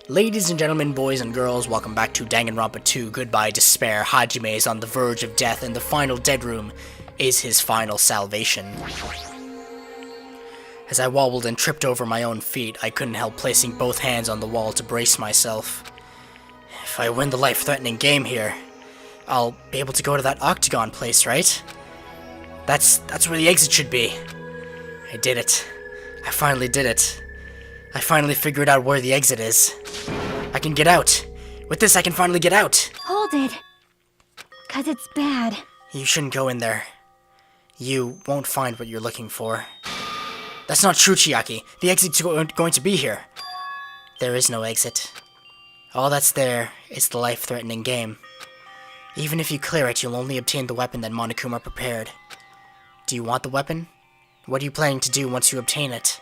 Ladies and gentlemen, boys and girls, welcome back to Danganronpa 2, Goodbye Despair. Hajime is on the verge of death, and the final dead room is his final salvation. As I wobbled and tripped over my own feet, I couldn't help placing both hands on the wall to brace myself. If I win the life-threatening game here, I'll be able to go to that octagon place, right? That's where the exit should be. I did it. I finally did it. I finally figured out where the exit is. I can get out. With this, I can finally get out. Hold it. 'Cause it's bad. You shouldn't go in there. You won't find what you're looking for. That's not true, Chiaki. The exit's going to be here. There is no exit. All that's there is the life-threatening game. Even if you clear it, you'll only obtain the weapon that Monokuma prepared. Do you want the weapon? What are you planning to do once you obtain it?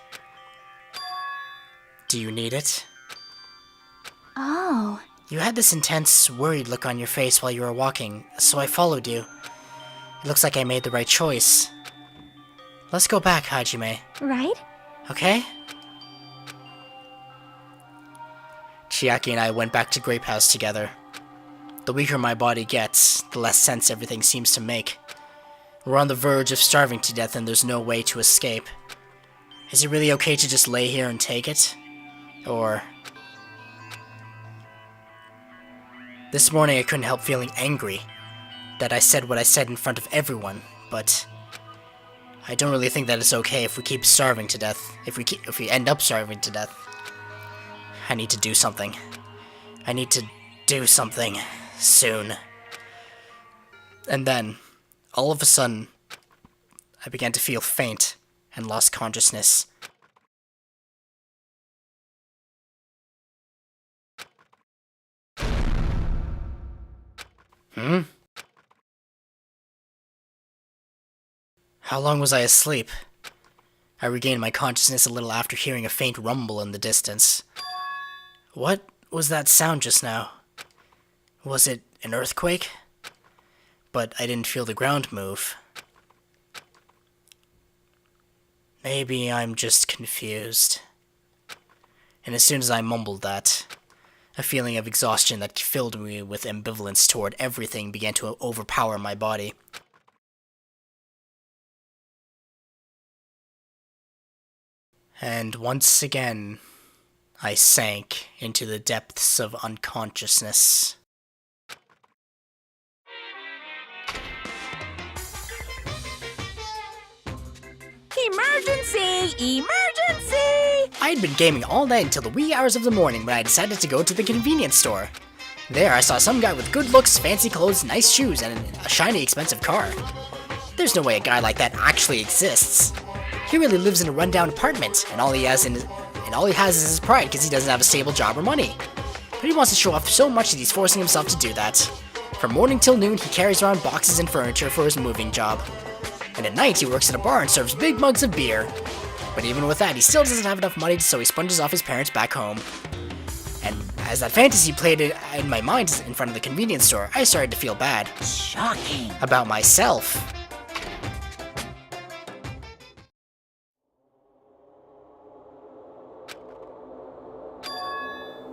Do you need it? Oh. You had this intense, worried look on your face while you were walking, so I followed you. It looks like I made the right choice. Let's go back, Hajime. Right? Okay? Chiaki and I went back to Grape House together. The weaker my body gets, the less sense everything seems to make. We're on the verge of starving to death and there's no way to escape. Is it really okay to just lay here and take it? Or... This morning I couldn't help feeling angry that I said what I said in front of everyone, but I don't really think that it's okay if we keep starving to death, if we end up starving to death. I need to do something. I need to do something soon. And then, all of a sudden, I began to feel faint and lost consciousness. How long was I asleep? I regained my consciousness a little after hearing a faint rumble in the distance. What was that sound just now? Was it an earthquake? But I didn't feel the ground move. Maybe I'm just confused. And as soon as I mumbled that, a feeling of exhaustion that filled me with ambivalence toward everything began to overpower my body. And once again, I sank into the depths of unconsciousness. Emergency! Emergency! I'd been gaming all night until the wee hours of the morning when I decided to go to the convenience store. There I saw some guy with good looks, fancy clothes, nice shoes, and a shiny expensive car. There's no way a guy like that actually exists. He really lives in a rundown apartment, and all he has is his pride because he doesn't have a stable job or money. But he wants to show off so much that he's forcing himself to do that. From morning till noon, he carries around boxes and furniture for his moving job. And at night, he works at a bar and serves big mugs of beer. But even with that, he still doesn't have enough money, so he sponges off his parents back home. And as that fantasy played in my mind in front of the convenience store, I started to feel bad. Shocking. About myself.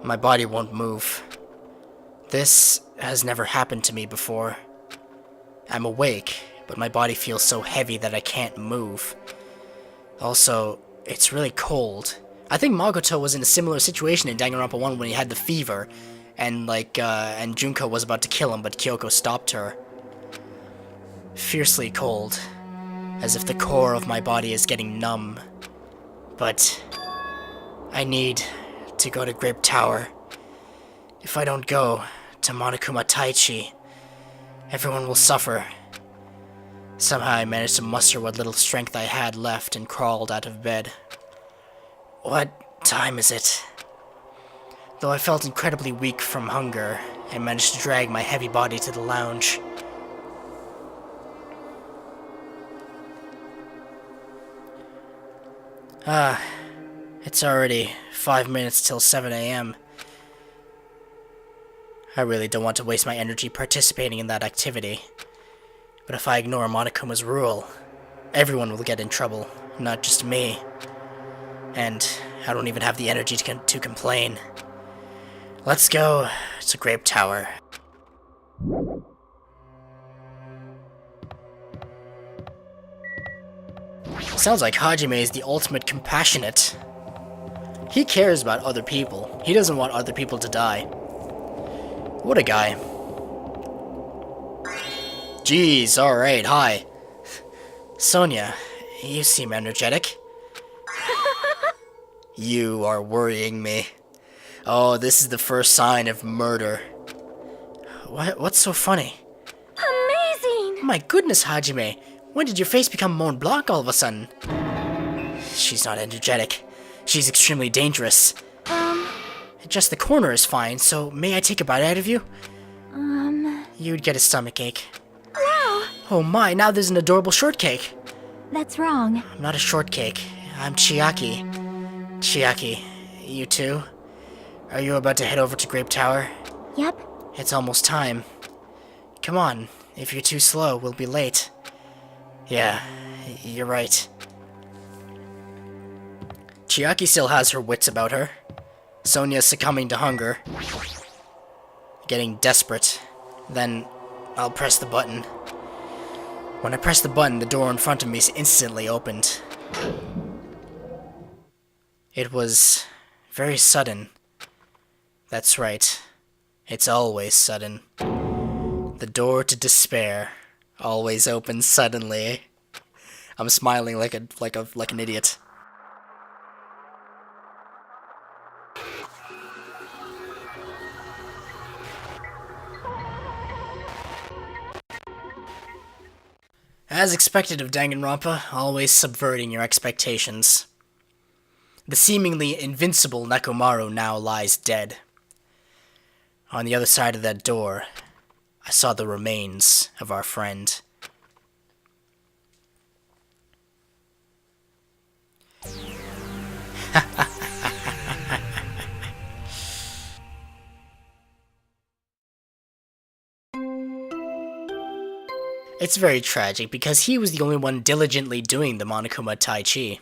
My body won't move. This has never happened to me before. I'm awake, but my body feels so heavy that I can't move. Also, it's really cold. I think Makoto was in a similar situation in Danganronpa 1 when he had the fever, and and Junko was about to kill him, but Kyoko stopped her. Fiercely cold, as if the core of my body is getting numb. But I need to go to Grape Tower. If I don't go to Monokuma Taichi, everyone will suffer. Somehow I managed to muster what little strength I had left and crawled out of bed. What time is it? Though I felt incredibly weak from hunger, I managed to drag my heavy body to the lounge. It's already 5 minutes till 7 a.m. I really don't want to waste my energy participating in that activity. But if I ignore Monokuma's rule, everyone will get in trouble, not just me. And I don't even have the energy to complain. Let's go to Grape Tower. Sounds like Hajime is the ultimate compassionate. He cares about other people. He doesn't want other people to die. What a guy. Jeez, alright, hi. Sonia, you seem energetic. You are worrying me. Oh, this is the first sign of murder. What's so funny? Amazing! My goodness, Hajime. When did your face become Mont Blanc all of a sudden? She's not energetic. She's extremely dangerous. Just the corner is fine, so may I take a bite out of you? You'd get a stomachache. Wow! Oh my, now there's an adorable shortcake. That's wrong. I'm not a shortcake. I'm Chiaki. Chiaki, you too? Are you about to head over to Grape Tower? Yep. It's almost time. Come on, if you're too slow, we'll be late. Yeah, you're right. Chiaki still has her wits about her. Sonia's succumbing to hunger. Getting desperate. Then, I'll press the button. When I press the button, the door in front of me is instantly opened. It was very sudden. That's right. It's always sudden. The door to despair always opens suddenly. I'm smiling like an idiot. As expected of Danganronpa, always subverting your expectations. The seemingly invincible Nekomaru now lies dead. On the other side of that door, I saw the remains of our friend. It's very tragic because he was the only one diligently doing the Monokuma Tai Chi.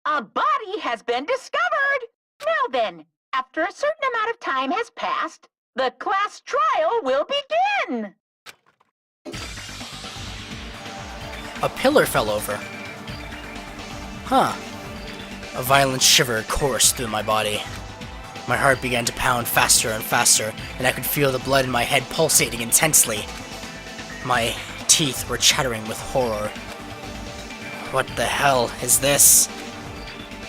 A body has been discovered! Now then, after a certain amount of time has passed, the class trial will begin! A pillar fell over. Huh. A violent shiver coursed through my body. My heart began to pound faster and faster, and I could feel the blood in my head pulsating intensely. My teeth were chattering with horror. What the hell is this?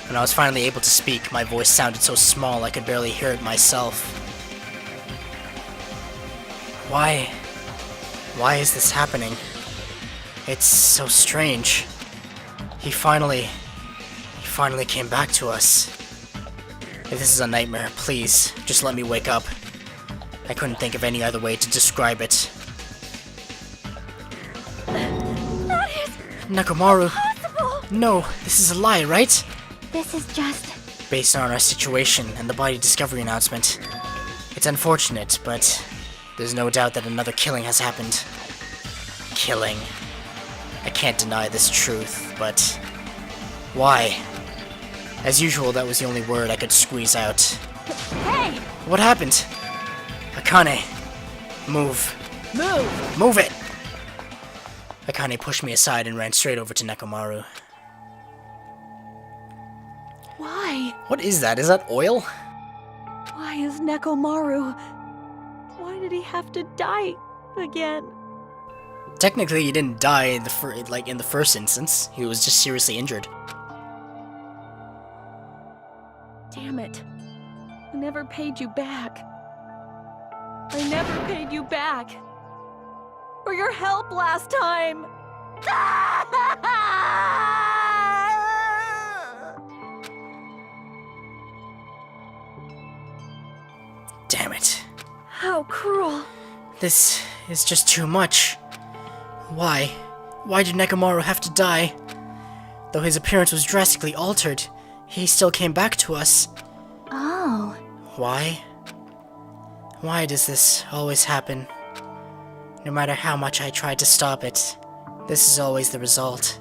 When I was finally able to speak, my voice sounded so small I could barely hear it myself. Why is this happening? It's so strange. He finally came back to us. If this is a nightmare, please, just let me wake up. I couldn't think of any other way to describe it. That is Nekomaru! impossible! No, this is a lie, right? This is just... Based on our situation and the body discovery announcement. It's unfortunate, but there's no doubt that another killing has happened. Killing. I can't deny this truth, but... why? As usual, that was the only word I could squeeze out. Hey! What happened? Akane. Move. Move! Move it! Akane pushed me aside and ran straight over to Nekomaru. Why? What is that? Is that oil? Why is Nekomaru? Why did he have to die again? Technically, he didn't die in the first instance. He was just seriously injured. Damn it. I never paid you back. I never paid you back. For your help last time. Damn it. How cruel. This is just too much. Why? Why did Nekomaru have to die? Though his appearance was drastically altered, he still came back to us. Oh. Why? Why does this always happen? No matter how much I try to stop it, this is always the result.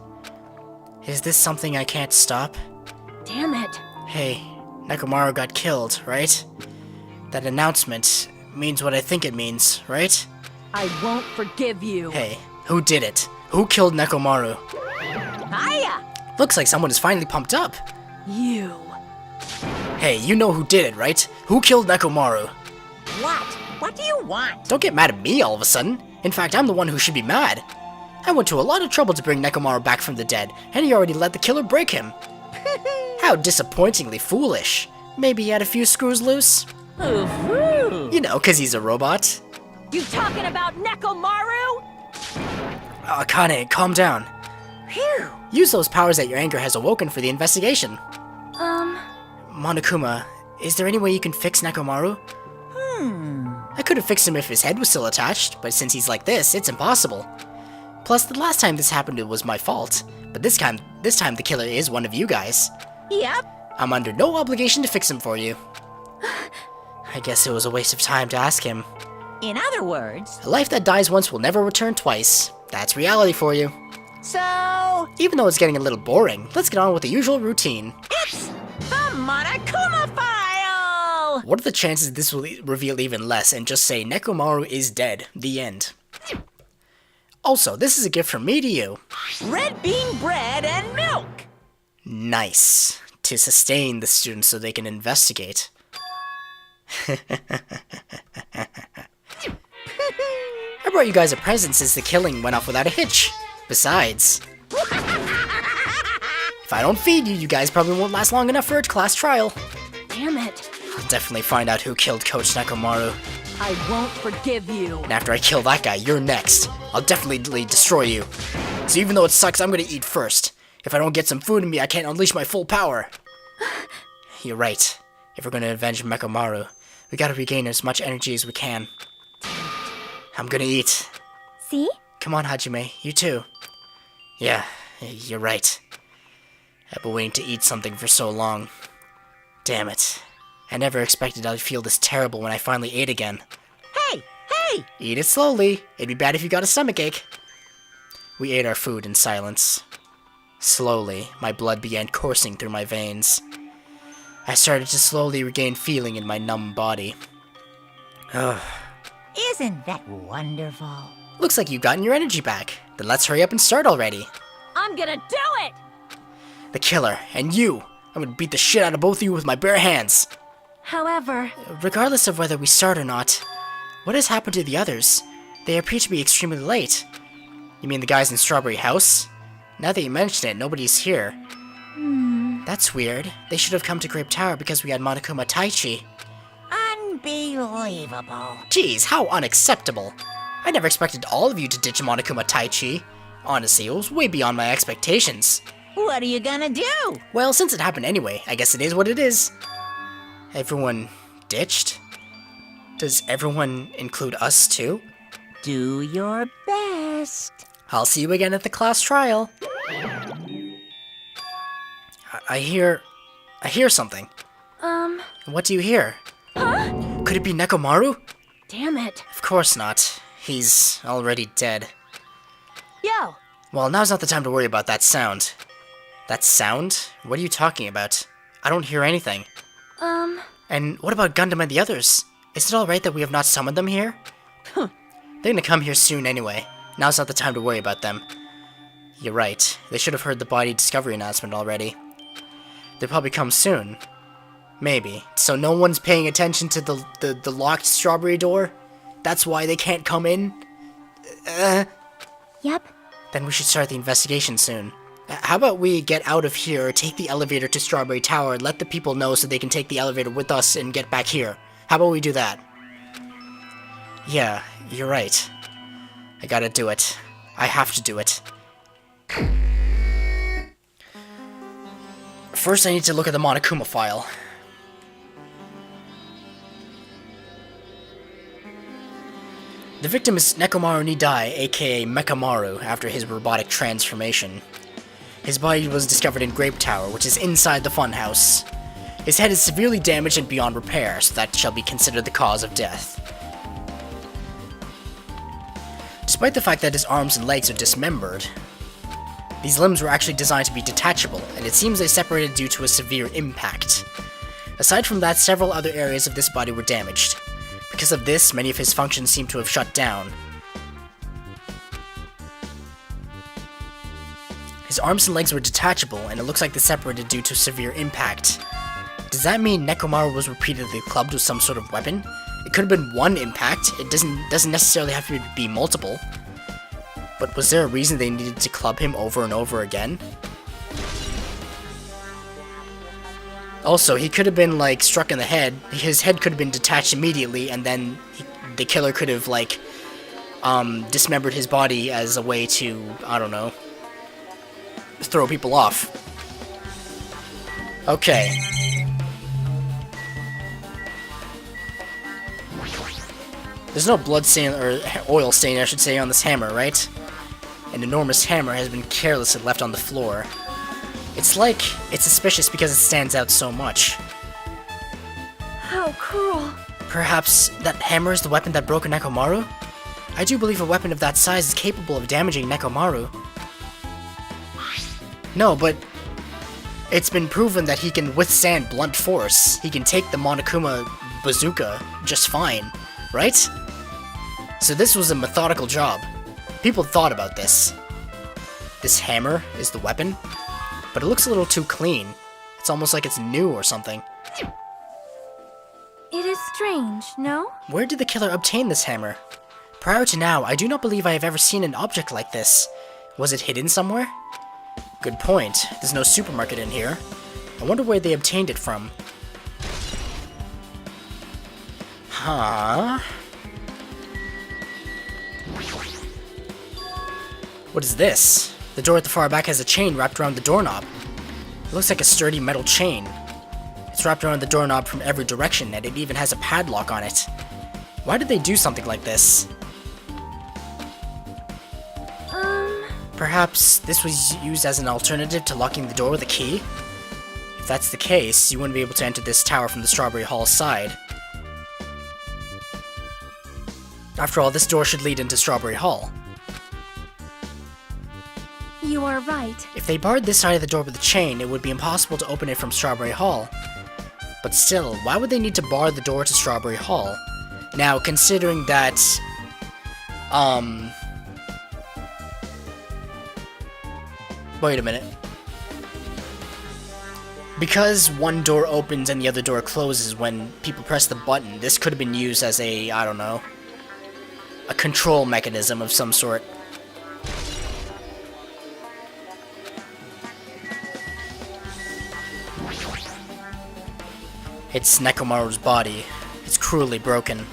Is this something I can't stop? Damn it. Hey, Nekomaru got killed, right? That announcement means what I think it means, right? I won't forgive you. Hey, who did it? Who killed Nekomaru? Hiya! Looks like someone is finally pumped up. You. Hey, you know who did it, right? Who killed Nekomaru? What? What do you want? Don't get mad at me all of a sudden. In fact, I'm the one who should be mad. I went to a lot of trouble to bring Nekomaru back from the dead, and he already let the killer break him. How disappointingly foolish. Maybe he had a few screws loose? You know, 'cause he's a robot. You talking about Nekomaru? Akane, calm down. Phew! Use those powers that your anger has awoken for the investigation. Um, Monokuma, is there any way you can fix Nekomaru? I could have fixed him if his head was still attached, but since he's like this, it's impossible. Plus, the last time this happened, it was my fault. But this time the killer is one of you guys. Yep. I'm under no obligation to fix him for you. I guess it was a waste of time to ask him. In other words, A life that dies once will never return twice. That's reality for you. so Even though it's getting a little boring, let's get on with the usual routine. it's the Monokuma file! What are the chances this will reveal even less and just say Nekomaru is dead? The end. Also, this is a gift from me to you. Red bean bread and milk! Nice. To sustain the students so they can investigate. I brought you guys a present since the killing went off without a hitch. Besides, if I don't feed you, you guys probably won't last long enough for a class trial. Damn it. I'll definitely find out who killed Coach Nekomaru. I won't forgive you. And after I kill that guy, you're next. I'll definitely destroy you. So even though it sucks, I'm gonna eat first. If I don't get some food in me, I can't unleash my full power. You're right. If we're gonna avenge Nekomaru, we gotta regain as much energy as we can. I'm gonna eat. see? Come on, Hajime, you too. Yeah, you're right. I've been waiting to eat something for so long. Damn it. I never expected I'd feel this terrible when I finally ate again. Hey! Hey! Eat it slowly. It'd be bad if you got a stomachache. We ate our food in silence. Slowly, my blood began coursing through my veins. I started to slowly regain feeling in my numb body. Ugh. Isn't that wonderful? Looks like you've gotten your energy back. Then let's hurry up and start already. I'm gonna do it! The killer, and you! I'm gonna beat the shit out of both of you with my bare hands! However, Regardless of whether we start or not, what has happened to the others? They appear to be extremely late. You mean the guys in Strawberry House? Now that you mention it, nobody's here. That's weird. They should have come to Grape Tower because we had Monokuma Taichi. Unbelievable. Geez, how unacceptable. I never expected all of you to ditch Monokuma Taichi. Honestly, it was way beyond my expectations. What are you gonna do? Well, since it happened anyway, I guess it is what it is. Everyone ditched? Does everyone include us too? Do your best. I'll see you again at the class trial. I hear something. What do you hear? Could it be Nekomaru? Damn it. Of course not. He's already dead. Yo, Well, now's not the time to worry about that sound. That sound? What are you talking about? I don't hear anything. And what about Gundam and the others? Is it alright that we have not summoned them here? They're gonna come here soon anyway. Now's not the time to worry about them. You're right. They should have heard the body discovery announcement already. They'll probably come soon. Maybe. So no one's paying attention to the locked strawberry door? That's why they can't come in? yep. Then we should start the investigation soon. How about we get out of here, take the elevator to Strawberry Tower, and let the people know so they can take the elevator with us and get back here? How about we do that? Yeah, you're right. I gotta do it. I have to do it. First, I need to look at the Monokuma file. The victim is Nekomaru Nidai, aka Mekamaru, after his robotic transformation. His body was discovered in Grape Tower, which is inside the funhouse. His head is severely damaged and beyond repair, so that shall be considered the cause of death. Despite the fact that his arms and legs are dismembered, these limbs were actually designed to be detachable, and it seems they separated due to a severe impact. Aside from that, several other areas of this body were damaged. Because of this, many of his functions seem to have shut down. His arms and legs were detachable, and it looks like they separated due to severe impact. Does that mean Nekomaru was repeatedly clubbed with some sort of weapon? It could have been one impact, it doesn't necessarily have to be multiple. But was there a reason they needed to club him over and over again? Also, he could have been, like, struck in the head, his head could have been detached immediately, and then the killer could have, like, dismembered his body as a way to, I don't know, throw people off. Okay. There's no blood stain, or oil stain, I should say, on this hammer, right? An enormous hammer has been carelessly left on the floor. It's suspicious because it stands out so much. How cruel. Perhaps that hammer is the weapon that broke Nekomaru? I do believe a weapon of that size is capable of damaging Nekomaru. No, but it's been proven that he can withstand blunt force. He can take the Monokuma bazooka just fine, right? So this was a methodical job. People thought about this. This hammer is the weapon, but it looks a little too clean. It's almost like it's new or something. It is strange, no? Where did the killer obtain this hammer? Prior to now, I do not believe I have ever seen an object like this. Was it hidden somewhere? Good point. There's no supermarket in here. I wonder where they obtained it from. Huh? What is this? The door at the far back has a chain wrapped around the doorknob. It looks like a sturdy metal chain. It's wrapped around the doorknob from every direction, and it even has a padlock on it. Why did they do something like this? Perhaps this was used as an alternative to locking the door with a key? If that's the case, you wouldn't be able to enter this tower from the Strawberry Hall side. After all, this door should lead into Strawberry Hall. You are right. If they barred this side of the door with a chain, it would be impossible to open it from Strawberry Hall. But still, why would they need to bar the door to Strawberry Hall? Now, considering that, wait a minute. Because one door opens and the other door closes when people press the button, this could have been used as a, I don't know, a control mechanism of some sort. It's Nekomaru's body. It's cruelly broken.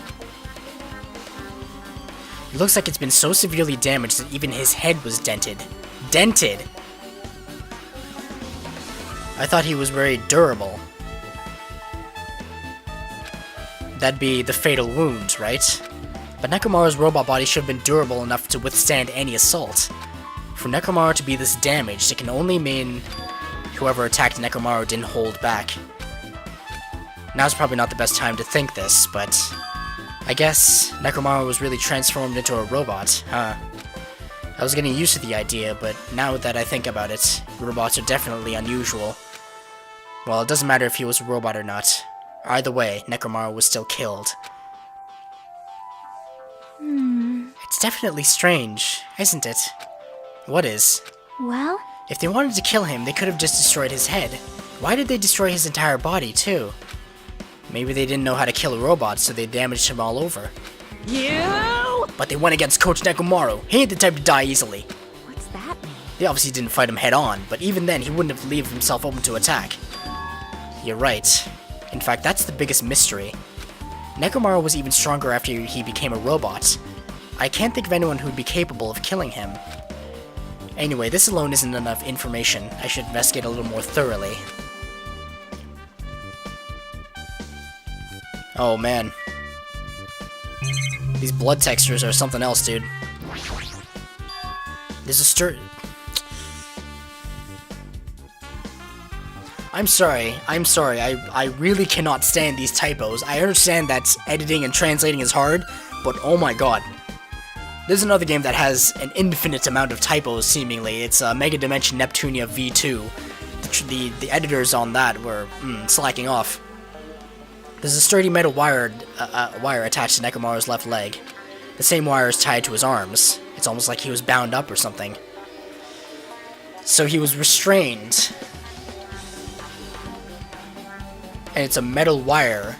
It looks like it's been so severely damaged that even his head was dented. Dented! I thought he was very durable. That'd be the fatal wound, right? But Nekomaru's robot body should have been durable enough to withstand any assault. For Nekomaru to be this damaged, it can only mean whoever attacked Nekomaru didn't hold back. Now's probably not the best time to think this, but I guess Nekomaru was really transformed into a robot, huh? I was getting used to the idea, but now that I think about it, robots are definitely unusual. Well, it doesn't matter if he was a robot or not. Either way, Nekomaru was still killed. It's definitely strange, isn't it? What is? Well? If they wanted to kill him, they could have just destroyed his head. Why did they destroy his entire body, too? Maybe they didn't know how to kill robots, so they damaged him all over. You! But they went against Coach Nekomaru. He ain't the type to die easily. What's that mean? They obviously didn't fight him head-on, but even then, he wouldn't have left himself open to attack. You're right. In fact, that's the biggest mystery. Nekomaru was even stronger after he became a robot. I can't think of anyone who'd be capable of killing him. Anyway, this alone isn't enough information. I should investigate a little more thoroughly. Oh man. These blood textures are something else, dude. There's a I'm sorry, I really cannot stand these typos. I understand that editing and translating is hard, but oh my god. There's another game that has an infinite amount of typos, seemingly. It's Mega Dimension Neptunia V2. The editors on that were slacking off. There's a sturdy metal wire attached to Nekomaru's left leg. The same wire is tied to his arms. It's almost like he was bound up or something. So he was restrained. And it's a metal wire.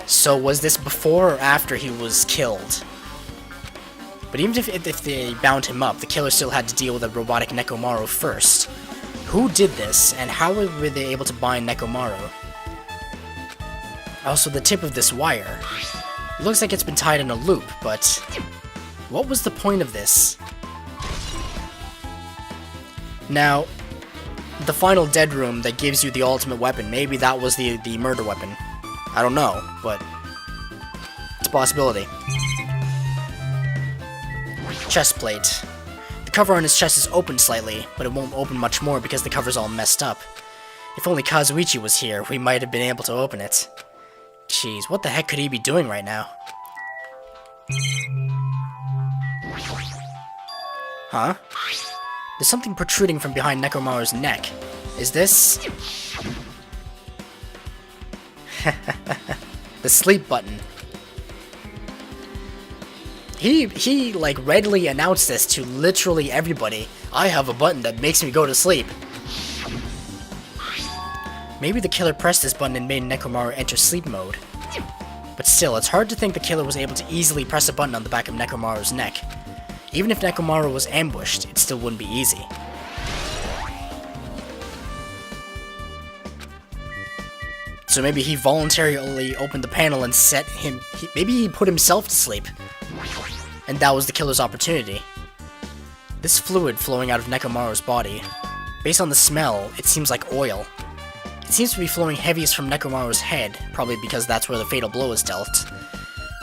So was this before or after he was killed? But even if they bound him up, the killer still had to deal with a robotic Nekomaru first. Who did this, and how were they able to bind Nekomaru? Also, the tip of this wire. It looks like it's been tied in a loop, but what was the point of this? Now, the final dead room that gives you the ultimate weapon, maybe that was the murder weapon. I don't know, but it's a possibility. Chest plate. The cover on his chest is open slightly, but it won't open much more because the cover's all messed up. If only Kazuichi was here, we might have been able to open it. Jeez, what the heck could he be doing right now? Huh? There's something protruding from behind Nekomaru's neck. Is this... the sleep button. He like readily announced this to literally everybody. I have a button that makes me go to sleep. Maybe the killer pressed this button and made Nekomaru enter sleep mode. But still, it's hard to think the killer was able to easily press a button on the back of Nekomaru's neck. Even if Nekomaru was ambushed, it still wouldn't be easy. So maybe he voluntarily opened the panel and set him... maybe he put himself to sleep. And that was the killer's opportunity. This fluid flowing out of Nekomaru's body. Based on the smell, it seems like oil. It seems to be flowing heaviest from Nekomaru's head, probably because that's where the fatal blow is dealt.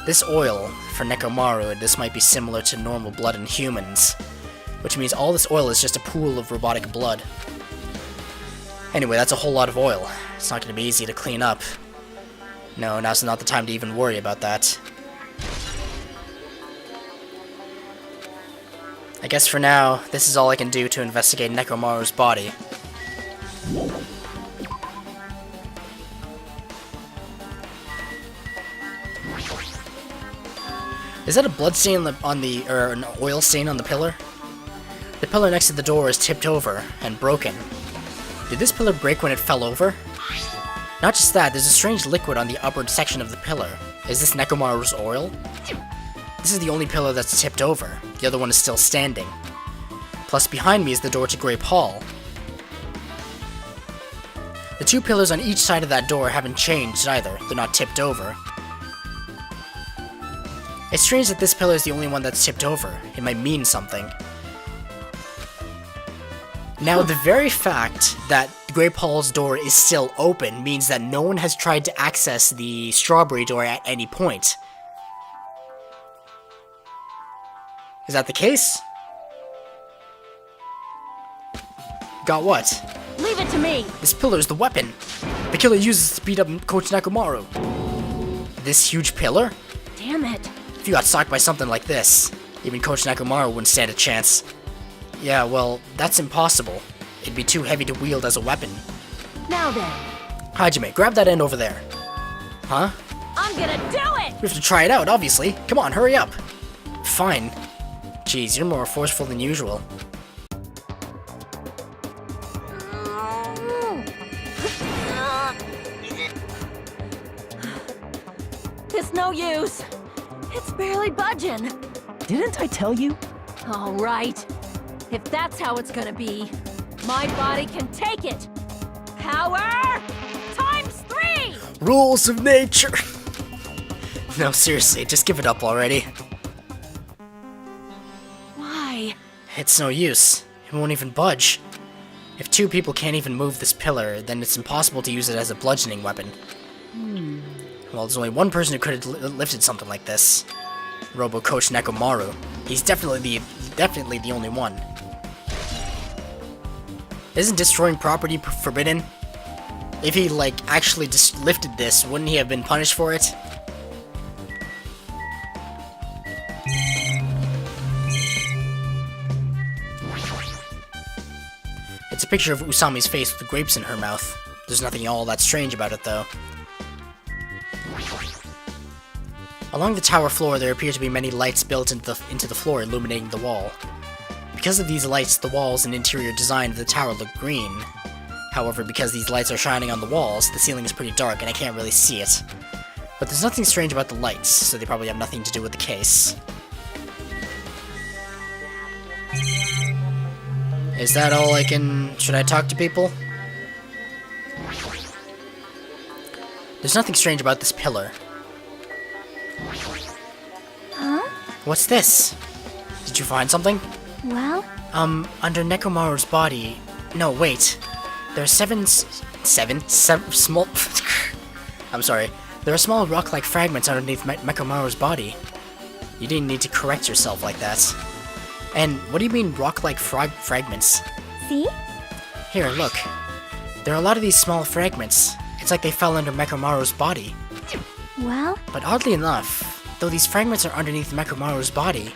This oil, for Nekomaru, this might be similar to normal blood in humans. Which means all this oil is just a pool of robotic blood. Anyway, that's a whole lot of oil. It's not going to be easy to clean up. No, now's not the time to even worry about that. I guess for now, this is all I can do to investigate Nekomaru's body. Is that a blood stain or an oil stain on the pillar? The pillar next to the door is tipped over and broken. Did this pillar break when it fell over? Not just that, there's a strange liquid on the upper section of the pillar. Is this Nekomaru's oil? This is the only pillar that's tipped over. The other one is still standing. Plus, behind me is the door to Grape Hall. The two pillars on each side of that door haven't changed either. They're not tipped over. It's strange that this pillar is the only one that's tipped over. It might mean something. Now, the very fact that Grape Hall's door is still open means that no one has tried to access the strawberry door at any point. Is that the case? Got what? Leave it to me! This pillar is the weapon. The killer uses to beat up Coach Nekomaru. This huge pillar? Damn it. If you got socked by something like this, even Coach Nekomaru wouldn't stand a chance. Yeah, well, that's impossible. It'd be too heavy to wield as a weapon. Now then. Hajime, grab that end over there. Huh? I'm gonna do it! We have to try it out, obviously. Come on, hurry up. Fine. Jeez, you're more forceful than usual. It's no use. It's barely budging. Didn't I tell you? All right. If that's how it's gonna be, my body can take it. Power times 3! Rules of nature! No, seriously, just give it up already. Why? It's no use. It won't even budge. If two people can't even move this pillar, then it's impossible to use it as a bludgeoning weapon. Well, there's only one person who could have lifted something like this. Robo Coach Nekomaru. He's definitely the only one. Isn't destroying property forbidden? If he, like, actually just lifted this, wouldn't he have been punished for it? It's a picture of Usami's face with the grapes in her mouth. There's nothing all that strange about it, though. Along the tower floor, there appear to be many lights built into the floor, illuminating the wall. Because of these lights, the walls and interior design of the tower look green. However, because these lights are shining on the walls, the ceiling is pretty dark and I can't really see it. But there's nothing strange about the lights, so they probably have nothing to do with the case. Is that all I can... should I talk to people? There's nothing strange about this pillar. Huh? What's this? Did you find something? Well, Under Nekomaru's body... No, wait. There are seven small... I'm sorry. There are small rock-like fragments underneath Nekomaru's body. You didn't need to correct yourself like that. And what do you mean rock-like fragments? see? Here, look. There are a lot of these small fragments. It's like they fell under Nekomaru's body. Well, But oddly enough, though these fragments are underneath Nekomaru's body,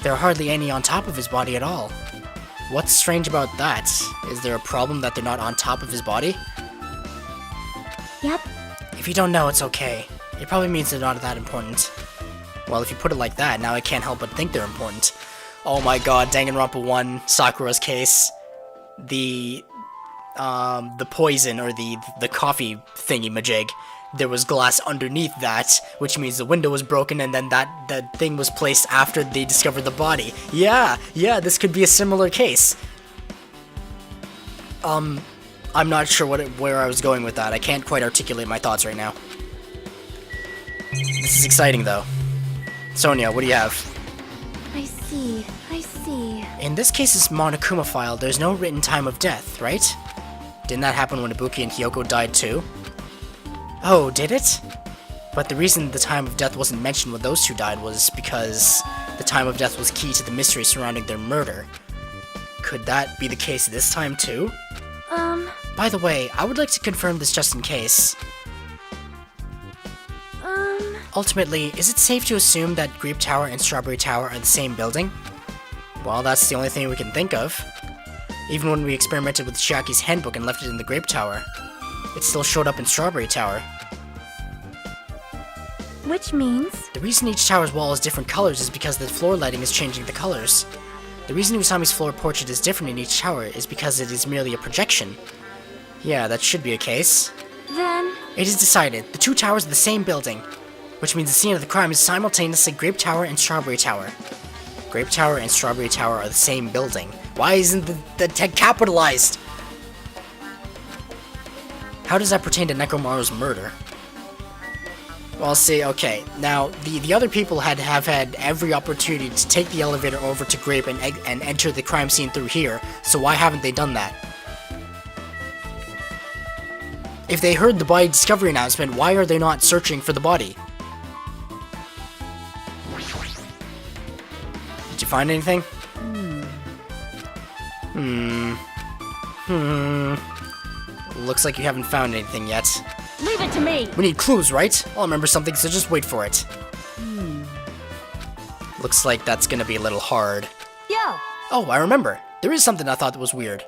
there are hardly any on top of his body at all. What's strange about that? Is there a problem that they're not on top of his body? yep. If you don't know, it's okay. It probably means they're not that important. Well, if you put it like that, now I can't help but think they're important. Oh my god, Danganronpa 1, Sakura's case, the poison, or the coffee thingy-majig. There was glass underneath that, which means the window was broken and then that thing was placed after they discovered the body. Yeah, this could be a similar case. I'm not sure where I was going with that. I can't quite articulate my thoughts right now. This is exciting, though. Sonia, what do you have? I see. In this case's Monokuma file, there's no written time of death, right? Didn't that happen when Ibuki and Hiyoko died too? Oh, did it? But the reason the time of death wasn't mentioned when those two died was because the time of death was key to the mystery surrounding their murder. Could that be the case this time too? By the way, I would like to confirm this just in case. Ultimately, is it safe to assume that Grape Tower and Strawberry Tower are the same building? Well, that's the only thing we can think of. Even when we experimented with Chiaki's handbook and left it in the Grape Tower, it still showed up in Strawberry Tower. Which means? The reason each tower's wall is different colors is because the floor lighting is changing the colors. The reason Usami's floor portrait is different in each tower is because it is merely a projection. Yeah, that should be a case. Then, It is decided. The two towers are the same building, which means the scene of the crime is simultaneously Grape Tower and Strawberry Tower. Grape Tower and Strawberry Tower are the same building. Why isn't the tech capitalized? How does that pertain to Nekomaru's murder? Well, see, okay. Now, the other people have had every opportunity to take the elevator over to Grape and enter the crime scene through here, so why haven't they done that? If they heard the body discovery announcement, why are they not searching for the body? Did you find anything? Looks like you haven't found anything yet. Leave it to me! We need clues, right? I'll remember something, so just wait for it. Looks like that's gonna be a little hard. Yo! Oh, I remember. There is something I thought that was weird.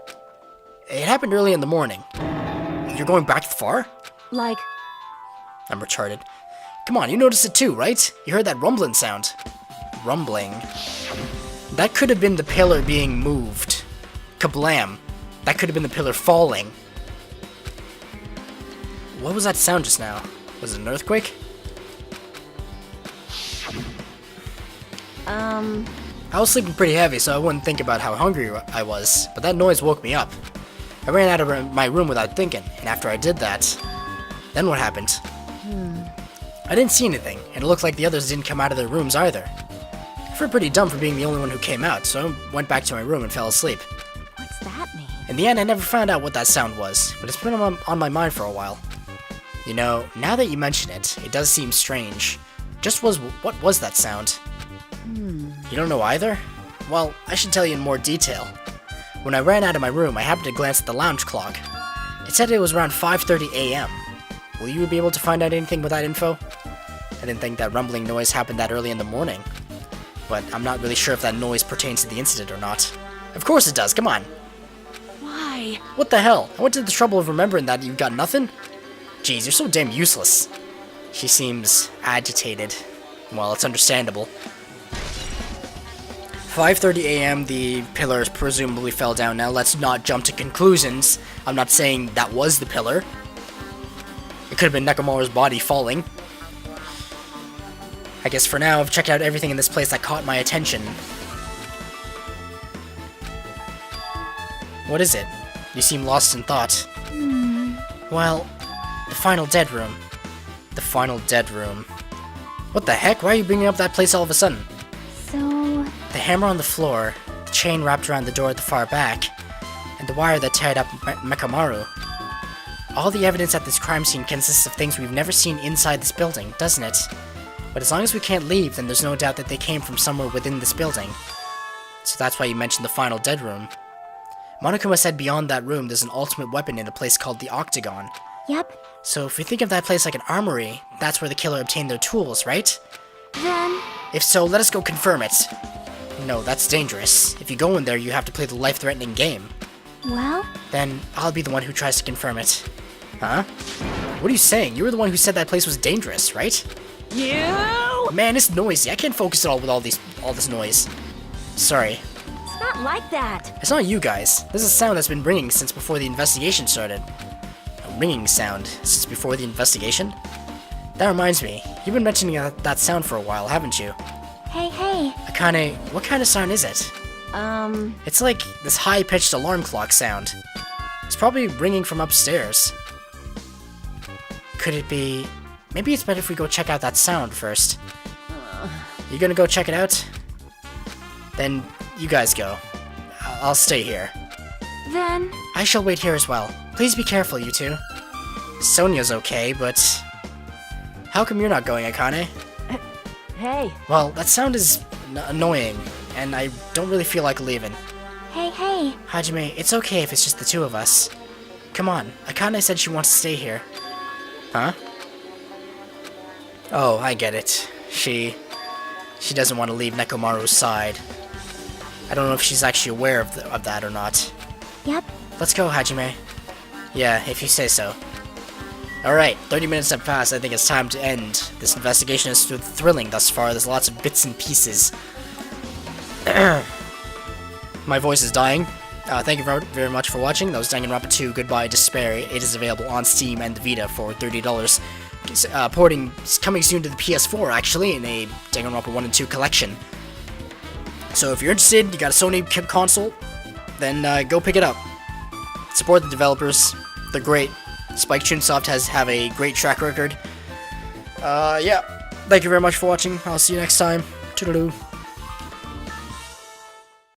It happened early in the morning. You're going back far? Like, I'm retarded. Come on, you noticed it too, right? You heard that rumbling sound. Rumbling. That could have been the pillar being moved. Kablam. That could have been the pillar falling. What was that sound just now? Was it an earthquake? I was sleeping pretty heavy, so I wouldn't think about how hungry I was, but that noise woke me up. I ran out of my room without thinking, and after I did that, then what happened? I didn't see anything, and it looked like the others didn't come out of their rooms either. I felt pretty dumb for being the only one who came out, so I went back to my room and fell asleep. what's that mean? In the end, I never found out what that sound was, but it's been on my mind for a while. You know, now that you mention it, it does seem strange. What was that sound? You don't know either? Well, I should tell you in more detail. When I ran out of my room, I happened to glance at the lounge clock. It said it was around 5:30 a.m. Will you be able to find out anything with that info? I didn't think that rumbling noise happened that early in the morning, but I'm not really sure if that noise pertains to the incident or not. Of course it does, come on! why? What the hell? I went to the trouble of remembering that you got nothing? Jeez, you're so damn useless. She seems agitated. Well, it's understandable. 5:30 a.m. the pillar presumably fell down. Now let's not jump to conclusions. I'm not saying that was the pillar. It could have been Nekomaru's body falling. I guess for now I've checked out everything in this place that caught my attention. What is it? You seem lost in thought. Well, the final dead room. The final dead room. What the heck? Why are you bringing up that place all of a sudden? So... The hammer on the floor, the chain wrapped around the door at the far back, and the wire that tied up Nekomaru. All the evidence at this crime scene consists of things we've never seen inside this building, doesn't it? But as long as we can't leave, then there's no doubt that they came from somewhere within this building. So that's why you mentioned the final dead room. Monokuma said beyond that room there's an ultimate weapon in a place called the Octagon. Yep. So if we think of that place like an armory, that's where the killer obtained their tools, right? Then... If so, let us go confirm it. No, that's dangerous. If you go in there, you have to play the life-threatening game. Well... Then I'll be the one who tries to confirm it. Huh? What are you saying? You were the one who said that place was dangerous, right? You! Man, it's noisy. I can't focus at all with all this noise. Sorry. It's not like that. It's not you guys. This is a sound that's been ringing since before the investigation started. A ringing sound since before the investigation? That reminds me. You've been mentioning that sound for a while, haven't you? Hey, hey. Akane, what kind of sound is it? It's like this high-pitched alarm clock sound. It's probably ringing from upstairs. Could it be... Maybe it's better if we go check out that sound first. You gonna go check it out? Then you guys go. I'll stay here. Then... I shall wait here as well. Please be careful, you two. Sonia's okay, but... How come you're not going, Akane? Hey. Well, that sound is annoying, and I don't really feel like leaving. Hey, hey. Hajime, it's okay if it's just the two of us. Come on, Akane said she wants to stay here. Huh? Oh, I get it. She doesn't want to leave Nekomaru's side. I don't know if she's actually aware of that or not. Yep. Let's go, Hajime. Yeah, if you say so. Alright, 30 minutes have passed. I think it's time to end. This investigation is thrilling thus far. There's lots of bits and pieces. My voice is dying. Thank you very much for watching. That was Danganronpa 2 Goodbye Despair. It is available on Steam and the Vita for $30. Porting coming soon to the PS4, actually, in a Danganronpa 1 and 2 collection. So if you're interested, you got a Sony console, then go pick it up. Support the developers. They're great. Spike Chunsoft have a great track record. Yeah. Thank you very much for watching. I'll see you next time. Toodaloo.